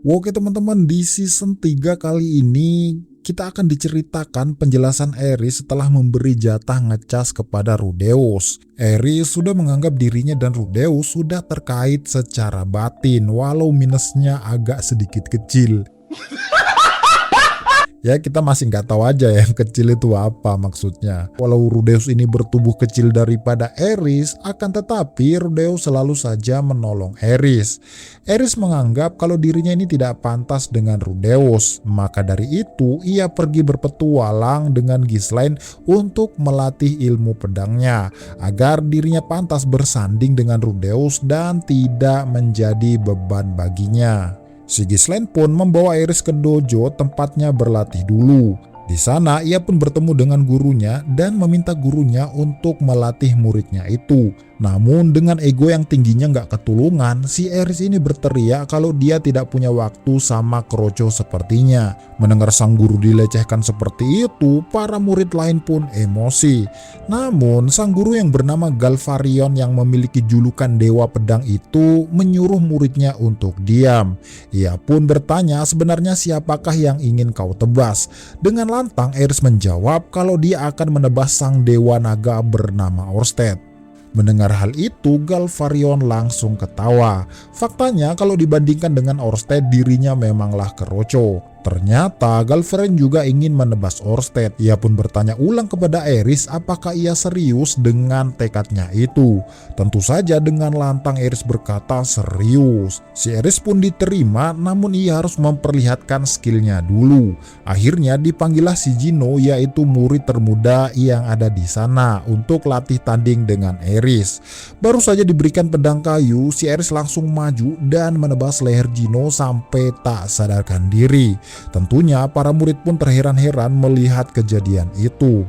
Oke teman-teman, di season 3 kali ini kita akan diceritakan penjelasan Aerys setelah memberi jatah ngecas kepada Rudeus. Aerys sudah menganggap dirinya dan Rudeus sudah terkait secara batin, walau minusnya agak sedikit kecil. Ya, kita masih nggak tahu aja yang kecil itu apa maksudnya. Walau Rudeus ini bertubuh kecil daripada Aerys, akan tetapi Rudeus selalu saja menolong Aerys. Aerys menganggap kalau dirinya ini tidak pantas dengan Rudeus, maka dari itu ia pergi berpetualang dengan Ghislaine untuk melatih ilmu pedangnya, agar dirinya pantas bersanding dengan Rudeus dan tidak menjadi beban baginya. Si Ghislaine pun membawa Aerys ke dojo tempatnya berlatih dulu. Di sana ia pun bertemu dengan gurunya dan meminta gurunya untuk melatih muridnya itu. Namun dengan ego yang tingginya nggak ketulungan, si Aerys ini berteriak kalau dia tidak punya waktu sama Kroco sepertinya. Mendengar sang guru dilecehkan seperti itu, para murid lain pun emosi. Namun sang guru yang bernama Galvarion yang memiliki julukan Dewa Pedang itu menyuruh muridnya untuk diam. Ia pun bertanya sebenarnya siapakah yang ingin kau tebas. Dengan lantang Aerys menjawab kalau dia akan menebas sang Dewa Naga bernama Orsted. Mendengar hal itu, Galvarion langsung ketawa. Faktanya kalau dibandingkan dengan Orsted, dirinya memanglah keroco. Ternyata Galvarion juga ingin menebas Orsted. Ia pun bertanya ulang kepada Aerys apakah ia serius dengan tekadnya itu. Tentu saja dengan lantang Aerys berkata serius. Si Aerys pun diterima, namun ia harus memperlihatkan skillnya dulu. Akhirnya dipanggillah si Gino, yaitu murid termuda yang ada di sana, untuk latih tanding dengan Aerys. Baru saja diberikan pedang kayu, si Aerys langsung maju dan menebas leher Gino sampai tak sadarkan diri. Tentunya para murid pun terheran-heran melihat kejadian itu.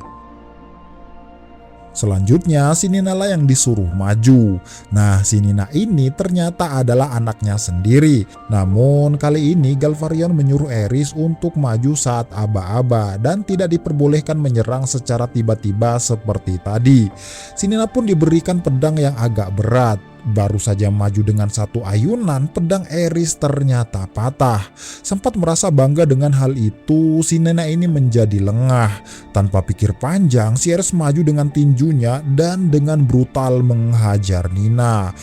Selanjutnya si Nina lah yang disuruh maju. Nah, si Nina ini ternyata adalah anaknya sendiri. Namun kali ini Galvarion menyuruh Aerys untuk maju saat aba-aba dan tidak diperbolehkan menyerang secara tiba-tiba seperti tadi. Si Nina pun diberikan pedang yang agak berat. Baru saja maju dengan satu ayunan, pedang Aerys ternyata patah. Sempat merasa bangga dengan hal itu, si nenek ini menjadi lengah. Tanpa pikir panjang, si Aerys maju dengan tinjunya dan dengan brutal menghajar Nina.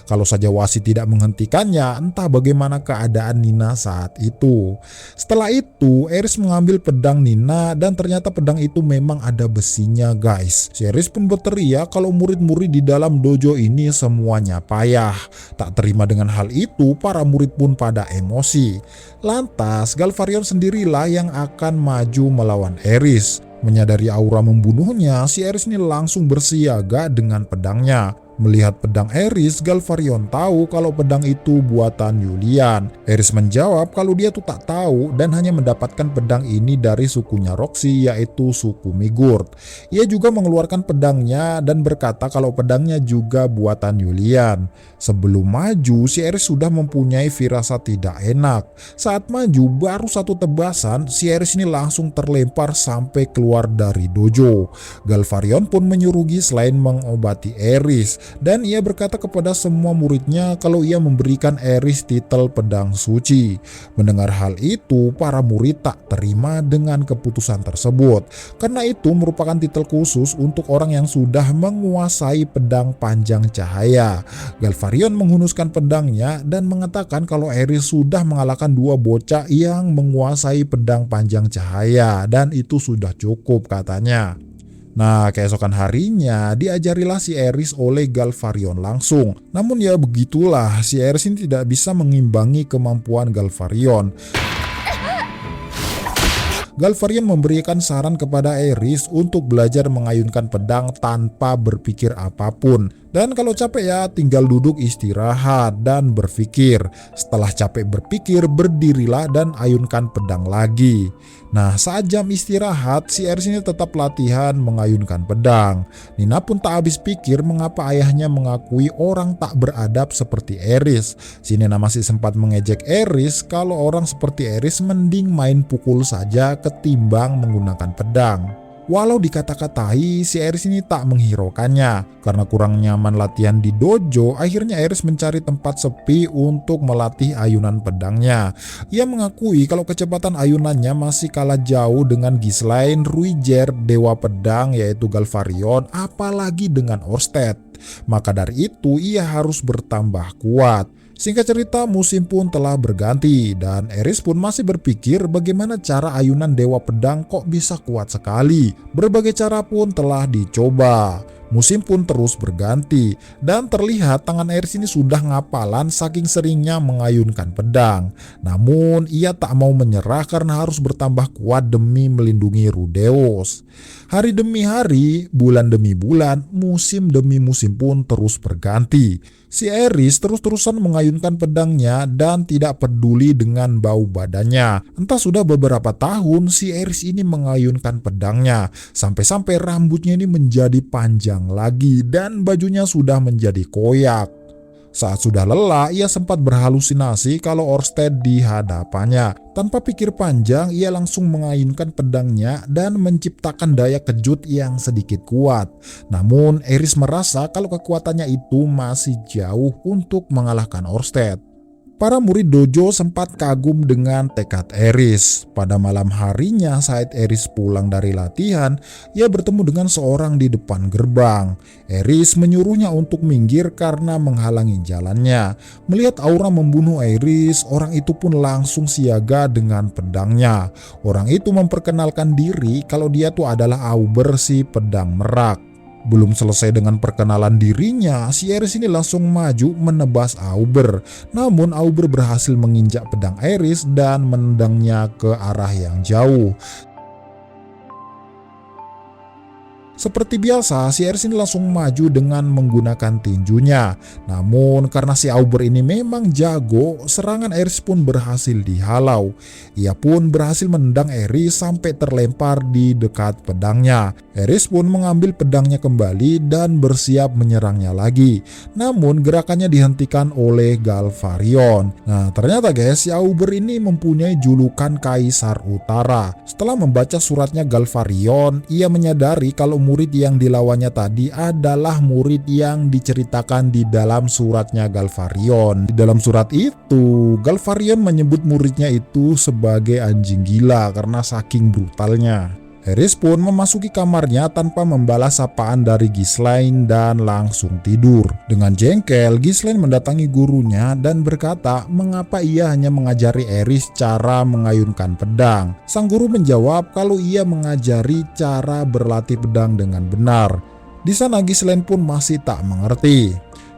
Kalau saja wasit tidak menghentikannya, entah bagaimana keadaan Nina saat itu. Setelah itu, Aerys mengambil pedang Nina dan ternyata pedang itu memang ada besinya, guys. Si Aerys pun berteriak kalau murid-murid di dalam dojo ini semuanya payah. Tak terima dengan hal itu, para murid pun pada emosi. Lantas, Galvarion sendirilah yang akan maju melawan Aerys. Menyadari aura membunuhnya, si Aerys ini langsung bersiaga dengan pedangnya. Melihat pedang Aerys, Galvarion tahu kalau pedang itu buatan Yulian. Aerys menjawab kalau dia tuh tak tahu dan hanya mendapatkan pedang ini dari sukunya Roxy, yaitu suku Migurd. Ia juga mengeluarkan pedangnya dan berkata kalau pedangnya juga buatan Yulian. Sebelum maju, si Aerys sudah mempunyai firasat tidak enak. Saat maju, baru satu tebasan, si Aerys ini langsung terlempar sampai keluar dari dojo. Galvarion pun menyuruh Ghislaine mengobati Aerys. Dan ia berkata kepada semua muridnya kalau ia memberikan Aerys titel pedang suci. Mendengar hal itu, para murid tak terima dengan keputusan tersebut. Karena itu merupakan titel khusus untuk orang yang sudah menguasai pedang panjang cahaya. Galvarion menghunuskan pedangnya dan mengatakan kalau Aerys sudah mengalahkan dua bocah yang menguasai pedang panjang cahaya. Dan itu sudah cukup katanya. Nah, keesokan harinya diajarilah si Aerys oleh Galvarion langsung. Namun ya begitulah, si Aerys ini tidak bisa mengimbangi kemampuan Galvarion. Galvarion memberikan saran kepada Aerys untuk belajar mengayunkan pedang tanpa berpikir apapun. Dan kalau capek ya tinggal duduk istirahat dan berpikir. Setelah capek berpikir, berdirilah dan ayunkan pedang lagi. Nah, saat jam istirahat, si Aerys ini tetap latihan mengayunkan pedang. Nina pun tak habis pikir mengapa ayahnya mengakui orang tak beradab seperti Aerys. Si Nina masih sempat mengejek Aerys kalau orang seperti Aerys mending main pukul saja ketimbang menggunakan pedang. Walau dikata-katai, si Aries ini tak menghiraukannya. Karena kurang nyaman latihan di dojo, akhirnya Aries mencari tempat sepi untuk melatih ayunan pedangnya. Ia mengakui kalau kecepatan ayunannya masih kalah jauh dengan Ghislaine, Ruiger, dewa pedang yaitu Galvarion, apalagi dengan Orsted. Maka dari itu ia harus bertambah kuat. Singkat cerita, musim pun telah berganti dan Aries pun masih berpikir bagaimana cara ayunan dewa pedang kok bisa kuat sekali. Berbagai cara pun telah dicoba. Musim pun terus berganti dan terlihat tangan Aries ini sudah ngapalan saking seringnya mengayunkan pedang. Namun ia tak mau menyerah karena harus bertambah kuat demi melindungi Rudeus. Hari demi hari, bulan demi bulan, musim demi musim pun terus berganti. Si Aries terus-terusan mengayunkan pedangnya dan tidak peduli dengan bau badannya. Entah sudah beberapa tahun si Aries ini mengayunkan pedangnya. Sampai-sampai rambutnya ini menjadi panjang lagi dan bajunya sudah menjadi koyak. Saat sudah lelah, ia sempat berhalusinasi kalau Orsted di hadapannya. Tanpa pikir panjang, ia langsung mengayunkan pedangnya dan menciptakan daya kejut yang sedikit kuat. Namun, Aries merasa kalau kekuatannya itu masih jauh untuk mengalahkan Orsted. Para murid dojo sempat kagum dengan tekad Aries. Pada malam harinya saat Aries pulang dari latihan, ia bertemu dengan seorang di depan gerbang. Aries menyuruhnya untuk minggir karena menghalangi jalannya. Melihat aura membunuh Aries, orang itu pun langsung siaga dengan pedangnya. Orang itu memperkenalkan diri kalau dia tuh adalah Auber si pedang merak. Belum selesai dengan perkenalan dirinya, si Aries ini langsung maju menebas Auber. Namun Auber berhasil menginjak pedang Aries dan menendangnya ke arah yang jauh. Seperti biasa, si Aries ini langsung maju dengan menggunakan tinjunya. Namun karena si Auber ini memang jago, serangan Aries pun berhasil dihalau. Ia pun berhasil menendang Aries sampai terlempar di dekat pedangnya. Aries pun mengambil pedangnya kembali dan bersiap menyerangnya lagi. Namun gerakannya dihentikan oleh Galvarion. Nah ternyata guys, si Auber ini mempunyai julukan Kaisar Utara. Setelah membaca suratnya Galvarion, ia menyadari kalau murid yang dilawannya tadi adalah murid yang diceritakan di dalam suratnya Galvarion. Di dalam surat itu, Galvarion menyebut muridnya itu sebagai anjing gila karena saking brutalnya. Aries pun memasuki kamarnya tanpa membalas sapaan dari Ghislaine dan langsung tidur. Dengan jengkel, Ghislaine mendatangi gurunya dan berkata mengapa ia hanya mengajari Aries cara mengayunkan pedang. Sang guru menjawab kalau ia mengajari cara berlatih pedang dengan benar. Di sana Ghislaine pun masih tak mengerti.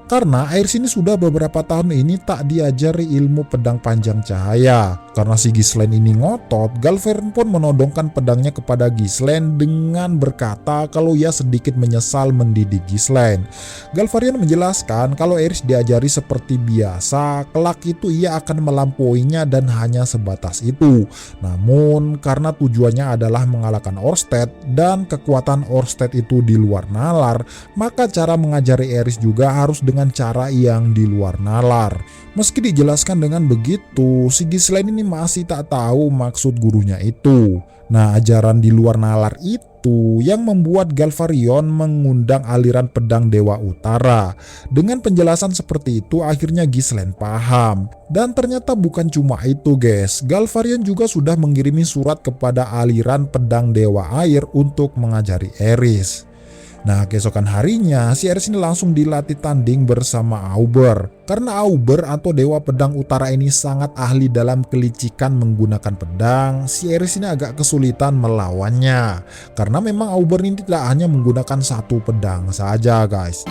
Karena Aries ini sudah beberapa tahun ini tak diajari ilmu pedang panjang cahaya. Karena si Ghislaine ini ngotot, Galvarion pun menodongkan pedangnya kepada Ghislaine dengan berkata kalau ia sedikit menyesal mendidik Ghislaine. Galvarion menjelaskan kalau Aries diajari seperti biasa, kelak itu ia akan melampauinya dan hanya sebatas itu. Namun karena tujuannya adalah mengalahkan Orsted dan kekuatan Orsted itu di luar nalar, maka cara mengajari Aries juga harus dengan cara yang di luar nalar. Meski dijelaskan dengan begitu, si Ghislaine ini masih tak tahu maksud gurunya itu. Nah, ajaran di luar nalar itu yang membuat Galvarion mengundang aliran pedang Dewa Utara. Dengan penjelasan seperti itu, akhirnya Ghislaine paham. Dan ternyata bukan cuma itu guys, Galvarion juga sudah mengirimi surat kepada aliran pedang Dewa Air untuk mengajari Aries. Nah, keesokan harinya, si Aries ini langsung dilatih tanding bersama Auber. Karena Auber atau Dewa Pedang Utara ini sangat ahli dalam kelicikan menggunakan pedang, si Aries ini agak kesulitan melawannya. Karena memang Auber ini tidak hanya menggunakan satu pedang saja guys.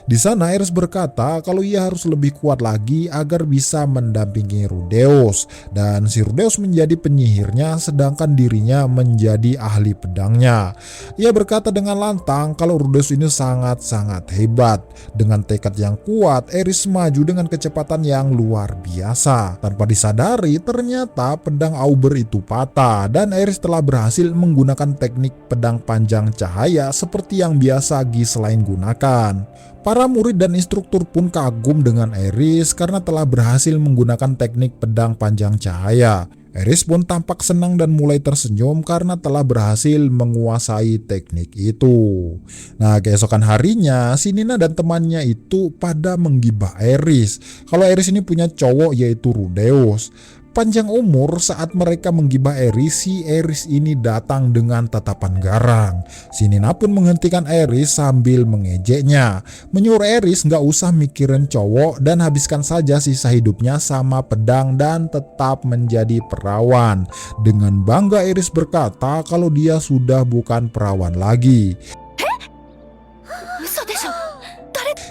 Di sana Aries berkata kalau ia harus lebih kuat lagi agar bisa mendampingi Rudeus, dan si Rudeus menjadi penyihirnya sedangkan dirinya menjadi ahli pedangnya. Ia berkata dengan lantang kalau Rudeus ini sangat-sangat hebat. Dengan tekad yang kuat, Aries maju dengan kecepatan yang luar biasa. Tanpa disadari, ternyata pedang Auber itu patah dan Aries telah berhasil menggunakan teknik pedang panjang cahaya seperti yang biasa Ghislaine gunakan. Para murid dan instruktur pun kagum dengan Aries karena telah berhasil menggunakan teknik pedang panjang cahaya. Eris pun tampak senang dan mulai tersenyum karena telah berhasil menguasai teknik itu. Nah, keesokan harinya, si Nina dan temannya itu pada menggibah Eris. Kalau Eris ini punya cowok yaitu Rudeus. Panjang umur saat mereka menggibah Eris, si Eris ini datang dengan tatapan garang. Si Nina pun menghentikan Eris sambil mengejeknya. Menyuruh Eris nggak usah mikirin cowok dan habiskan saja sisa hidupnya sama pedang dan tetap menjadi perawan. Dengan bangga Eris berkata kalau dia sudah bukan perawan lagi.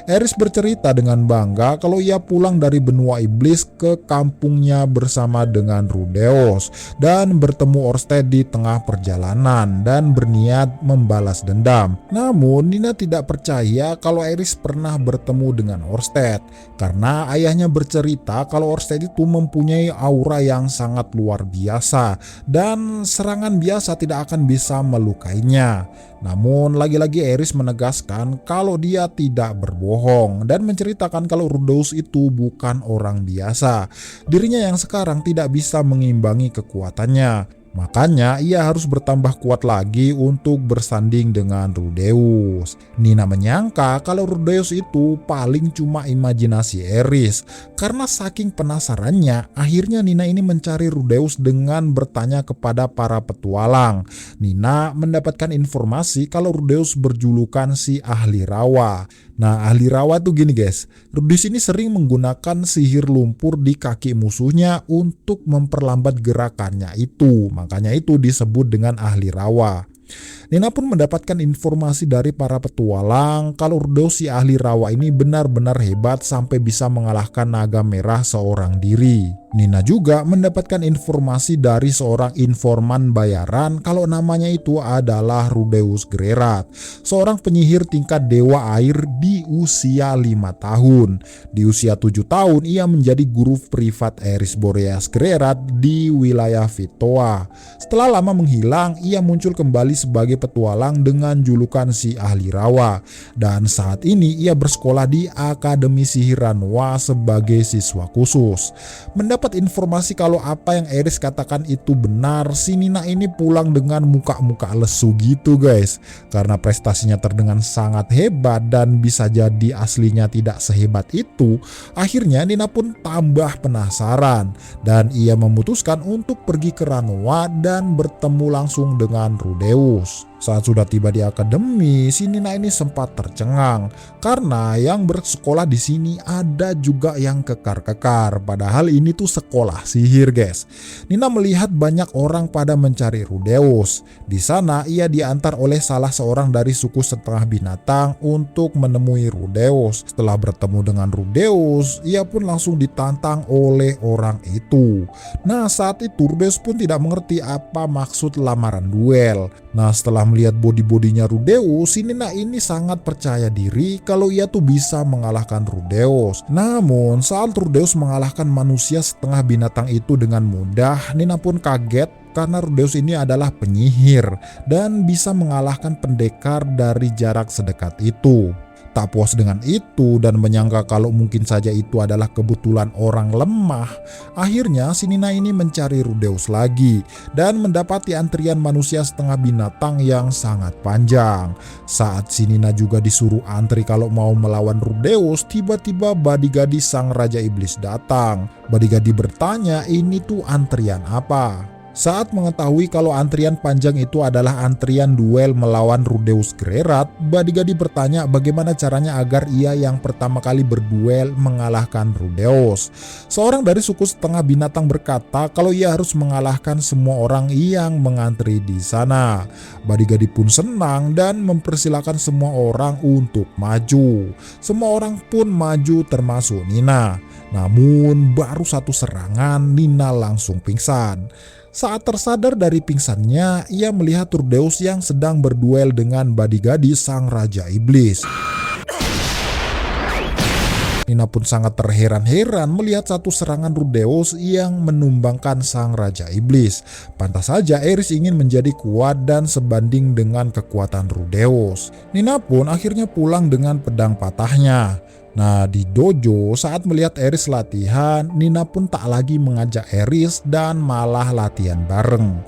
Eris bercerita dengan bangga kalau ia pulang dari benua iblis ke kampungnya bersama dengan Rudeus dan bertemu Orsted di tengah perjalanan dan berniat membalas dendam. Namun Nina tidak percaya kalau Eris pernah bertemu dengan Orsted karena ayahnya bercerita kalau Orsted itu mempunyai aura yang sangat luar biasa dan serangan biasa tidak akan bisa melukainya. Namun lagi-lagi Eris menegaskan kalau dia tidak berbohong dan menceritakan kalau Rudeus itu bukan orang biasa. Dirinya yang sekarang tidak bisa mengimbangi kekuatannya. Makanya ia harus bertambah kuat lagi untuk bersanding dengan Rudeus. Nina menyangka kalau Rudeus itu paling cuma imajinasi Eris. Karena saking penasarannya, akhirnya Nina ini mencari Rudeus dengan bertanya kepada para petualang. Nina mendapatkan informasi kalau Rudeus berjulukan si ahli rawa. Nah, ahli rawa tuh gini guys, Rudeus ini sering menggunakan sihir lumpur di kaki musuhnya untuk memperlambat gerakannya itu. Makanya itu disebut dengan ahli rawa. Nina pun mendapatkan informasi dari para petualang kalau Rudeus si ahli rawa ini benar-benar hebat sampai bisa mengalahkan naga merah seorang diri. Nina juga mendapatkan informasi dari seorang informan bayaran kalau namanya itu adalah Rudeus Gererat, seorang penyihir tingkat dewa air di usia 5 tahun. Di usia 7 tahun ia menjadi guru privat Eris Boreas Gererat di wilayah Vitoa. Setelah lama menghilang, ia muncul kembali sebagai petualang dengan julukan si ahli rawa. Dan saat ini ia bersekolah di Akademi Sihir Ranwa sebagai siswa khusus. Mendapat informasi kalau apa yang Eris katakan itu benar, si Nina ini pulang dengan muka-muka lesu gitu guys. Karena prestasinya terdengar sangat hebat dan bisa jadi aslinya tidak sehebat itu, akhirnya Nina pun tambah penasaran. Dan ia memutuskan untuk pergi ke Ranwa dan bertemu langsung dengan Rudeus. Saat sudah tiba di akademi, si Nina ini sempat tercengang karena yang bersekolah di sini ada juga yang kekar-kekar. Padahal ini tuh sekolah sihir, guys. Nina melihat banyak orang pada mencari Rudeus. Di sana ia diantar oleh salah seorang dari suku setengah binatang untuk menemui Rudeus. Setelah bertemu dengan Rudeus, ia pun langsung ditantang oleh orang itu. Nah, saat itu Rudeus pun tidak mengerti apa maksud lamaran duel. Nah, setelah melihat body-bodinya Rudeus, si Nina ini sangat percaya diri kalau ia tuh bisa mengalahkan Rudeus. Namun saat Rudeus mengalahkan manusia setengah binatang itu dengan mudah, Nina pun kaget karena Rudeus ini adalah penyihir dan bisa mengalahkan pendekar dari jarak sedekat itu. Tak puas dengan itu dan menyangka kalau mungkin saja itu adalah kebetulan orang lemah, akhirnya si Nina ini mencari Rudeus lagi dan mendapati antrian manusia setengah binatang yang sangat panjang. Saat si Nina juga disuruh antri kalau mau melawan Rudeus, tiba-tiba Badigadi sang Raja Iblis datang. Badigadi bertanya ini tuh antrian apa? Saat mengetahui kalau antrian panjang itu adalah antrian duel melawan Rudeus Gererat, Badigadi bertanya bagaimana caranya agar ia yang pertama kali berduel mengalahkan Rudeus. Seorang dari suku setengah binatang berkata kalau ia harus mengalahkan semua orang yang mengantri di sana. Badigadi pun senang dan mempersilahkan semua orang untuk maju. Semua orang pun maju termasuk Nina. Namun baru satu serangan Nina langsung pingsan. Saat tersadar dari pingsannya, ia melihat Rudeus yang sedang berduel dengan Badigadi sang Raja Iblis. Nina pun sangat terheran-heran melihat satu serangan Rudeus yang menumbangkan sang Raja Iblis. Pantas saja Ares ingin menjadi kuat dan sebanding dengan kekuatan Rudeus. Nina pun akhirnya pulang dengan pedang patahnya. Nah, di dojo saat melihat Ares latihan, Nina pun tak lagi mengajak Ares dan malah latihan bareng.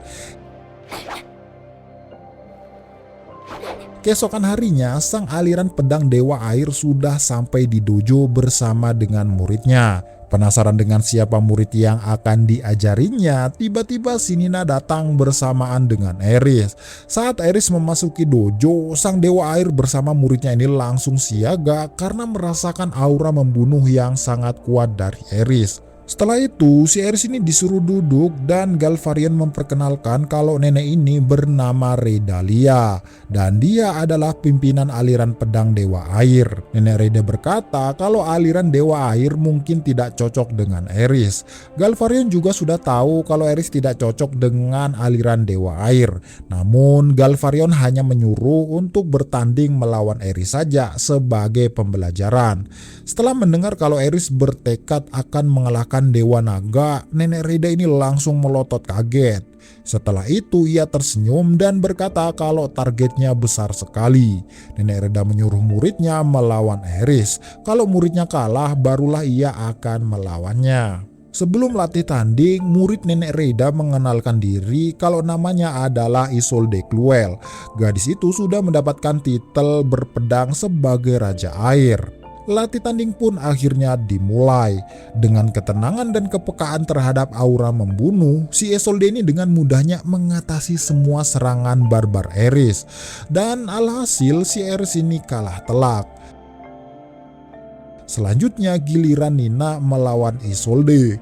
Keesokan harinya, sang aliran pedang Dewa Air sudah sampai di dojo bersama dengan muridnya. Penasaran dengan siapa murid yang akan diajarinya, tiba-tiba si Nina datang bersamaan dengan Ares. Saat Ares memasuki dojo, sang Dewa Air bersama muridnya ini langsung siaga karena merasakan aura membunuh yang sangat kuat dari Ares. Setelah itu, si Ares ini disuruh duduk dan Galvarion memperkenalkan kalau nenek ini bernama Redalia dan dia adalah pimpinan aliran pedang Dewa Air. Nenek Reda berkata kalau aliran Dewa Air mungkin tidak cocok dengan Ares. Galvarion juga sudah tahu kalau Ares tidak cocok dengan aliran Dewa Air. Namun Galvarion hanya menyuruh untuk bertanding melawan Ares saja sebagai pembelajaran. Setelah mendengar kalau Ares bertekad akan mengalahkan Dewa Naga, Nenek Reda ini langsung melotot kaget. Setelah itu ia tersenyum dan berkata kalau targetnya besar sekali. Nenek Reda menyuruh muridnya melawan Ares. Kalau muridnya kalah, barulah ia akan melawannya. Sebelum latih tanding, murid Nenek Reda mengenalkan diri kalau namanya adalah Isolde Cluel. Gadis itu sudah mendapatkan titel berpedang sebagai Raja Air. Latih tanding pun akhirnya dimulai. Dengan ketenangan dan kepekaan terhadap aura membunuh, si Isolde ini dengan mudahnya mengatasi semua serangan barbar Ares. Dan alhasil si Ares ini kalah telak. Selanjutnya giliran Nina melawan Isolde.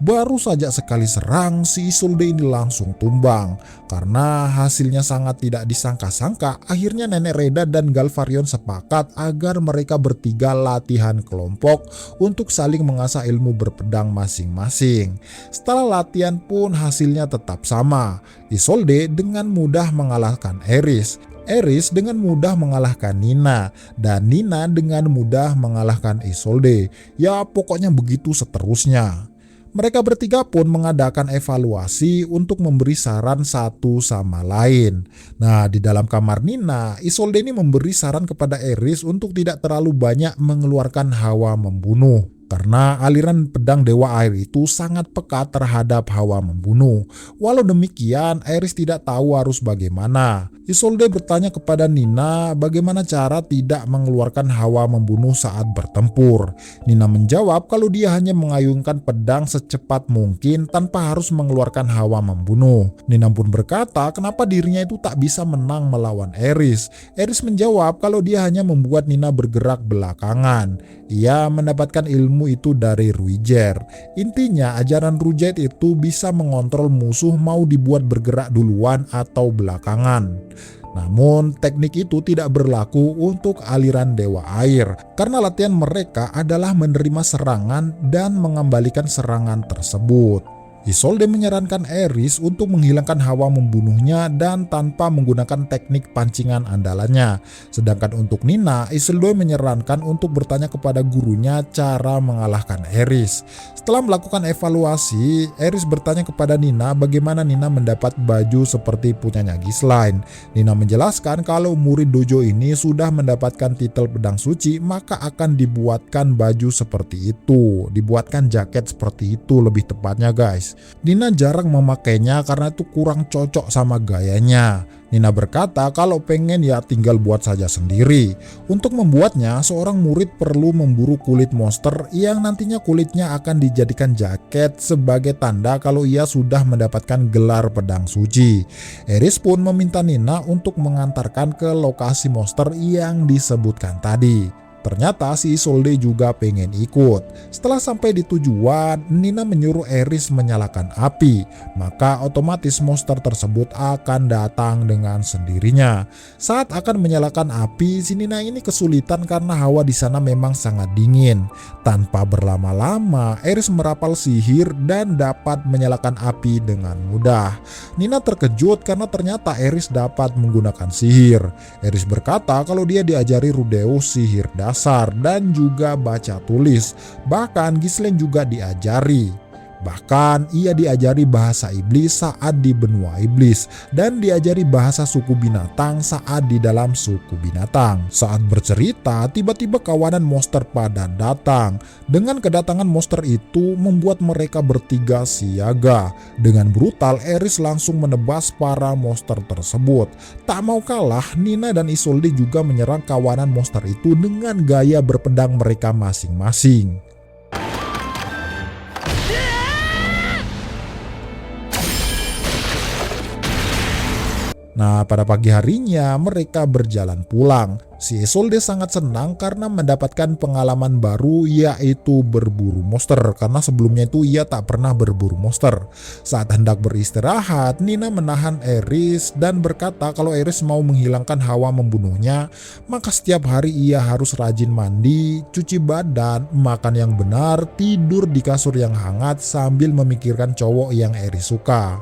Baru saja sekali serang, si Isolde ini langsung tumbang. Karena hasilnya sangat tidak disangka-sangka, akhirnya Nenek Reda dan Galvarion sepakat agar mereka bertiga latihan kelompok untuk saling mengasah ilmu berpedang masing-masing. Setelah latihan pun hasilnya tetap sama. Isolde dengan mudah mengalahkan Ares. Ares dengan mudah mengalahkan Nina, dan Nina dengan mudah mengalahkan Isolde. Ya pokoknya begitu seterusnya. Mereka bertiga pun mengadakan evaluasi untuk memberi saran satu sama lain. Nah, di dalam kamar Nina, Isolde ini memberi saran kepada Ares untuk tidak terlalu banyak mengeluarkan hawa membunuh. Karena aliran pedang Dewa Air itu sangat peka terhadap hawa membunuh. Walau demikian, Ares tidak tahu harus bagaimana. Isolde bertanya kepada Nina bagaimana cara tidak mengeluarkan hawa membunuh saat bertempur. Nina menjawab kalau dia hanya mengayunkan pedang secepat mungkin tanpa harus mengeluarkan hawa membunuh. Nina pun berkata kenapa dirinya itu tak bisa menang melawan Ares. Ares menjawab kalau dia hanya membuat Nina bergerak belakangan. Ia mendapatkan ilmu itu dari Ruiger. Intinya ajaran Ruiger itu bisa mengontrol musuh mau dibuat bergerak duluan atau belakangan. Namun teknik itu tidak berlaku untuk aliran Dewa Air karena latihan mereka adalah menerima serangan dan mengembalikan serangan tersebut. Isolde menyarankan Ares untuk menghilangkan hawa membunuhnya dan tanpa menggunakan teknik pancingan andalannya. Sedangkan untuk Nina, Isolde menyarankan untuk bertanya kepada gurunya cara mengalahkan Ares. Setelah melakukan evaluasi, Ares bertanya kepada Nina bagaimana Nina mendapat baju seperti punyanya Ghislaine. Nina menjelaskan kalau murid dojo ini sudah mendapatkan titel pedang suci, maka akan dibuatkan baju seperti itu. Dibuatkan jaket seperti itu lebih tepatnya guys. Nina jarang memakainya karena itu kurang cocok sama gayanya. Nina berkata kalau pengen ya tinggal buat saja sendiri. Untuk membuatnya, seorang murid perlu memburu kulit monster yang nantinya kulitnya akan dijadikan jaket sebagai tanda kalau ia sudah mendapatkan gelar pedang suci. Ares pun meminta Nina untuk mengantarkan ke lokasi monster yang disebutkan tadi. Ternyata si Isolde juga pengen ikut. Setelah sampai di tujuan, Nina menyuruh Eris menyalakan api. Maka otomatis monster tersebut akan datang dengan sendirinya. Saat akan menyalakan api, si Nina ini kesulitan karena hawa di sana memang sangat dingin. Tanpa berlama-lama, Eris merapal sihir dan dapat menyalakan api dengan mudah. Nina terkejut karena ternyata Eris dapat menggunakan sihir. Eris berkata kalau dia diajari Rudeus sihir dasar dan juga baca tulis. Bahkan Ghislaine juga diajari. Bahkan ia diajari bahasa iblis saat di benua iblis dan diajari bahasa suku binatang saat di dalam suku binatang. Saat bercerita, tiba-tiba kawanan monster pada datang. Dengan kedatangan monster itu membuat mereka bertiga siaga. Dengan brutal, Eris langsung menebas para monster tersebut. Tak mau kalah, Nina dan Isolde juga menyerang kawanan monster itu dengan gaya berpedang mereka masing-masing. Nah, pada pagi harinya mereka berjalan pulang. Si Isolde sangat senang karena mendapatkan pengalaman baru, yaitu berburu monster, karena sebelumnya itu ia tak pernah berburu monster. Saat hendak beristirahat, Nina menahan Eris dan berkata kalau Eris mau menghilangkan hawa membunuhnya, maka setiap hari ia harus rajin mandi, cuci badan, makan yang benar, tidur di kasur yang hangat sambil memikirkan cowok yang Eris suka.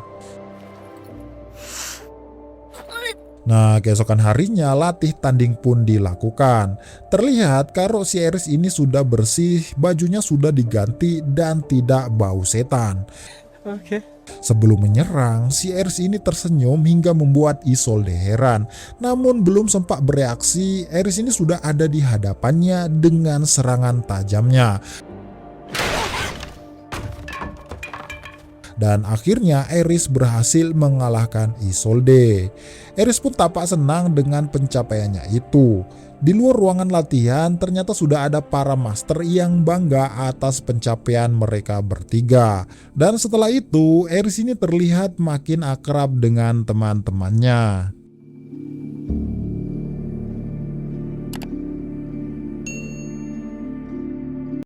Nah, keesokan harinya latih tanding pun dilakukan. Terlihat kalau si Eris ini sudah bersih, bajunya sudah diganti dan tidak bau setan. Sebelum menyerang, si Eris ini tersenyum hingga membuat Isolde heran. Namun belum sempat bereaksi, Eris ini sudah ada di hadapannya dengan serangan tajamnya. Dan akhirnya Eris berhasil mengalahkan Isolde. Eris pun tampak senang dengan pencapaiannya itu. Di luar ruangan latihan ternyata sudah ada para master yang bangga atas pencapaian mereka bertiga. Dan setelah itu Eris ini terlihat makin akrab dengan teman-temannya.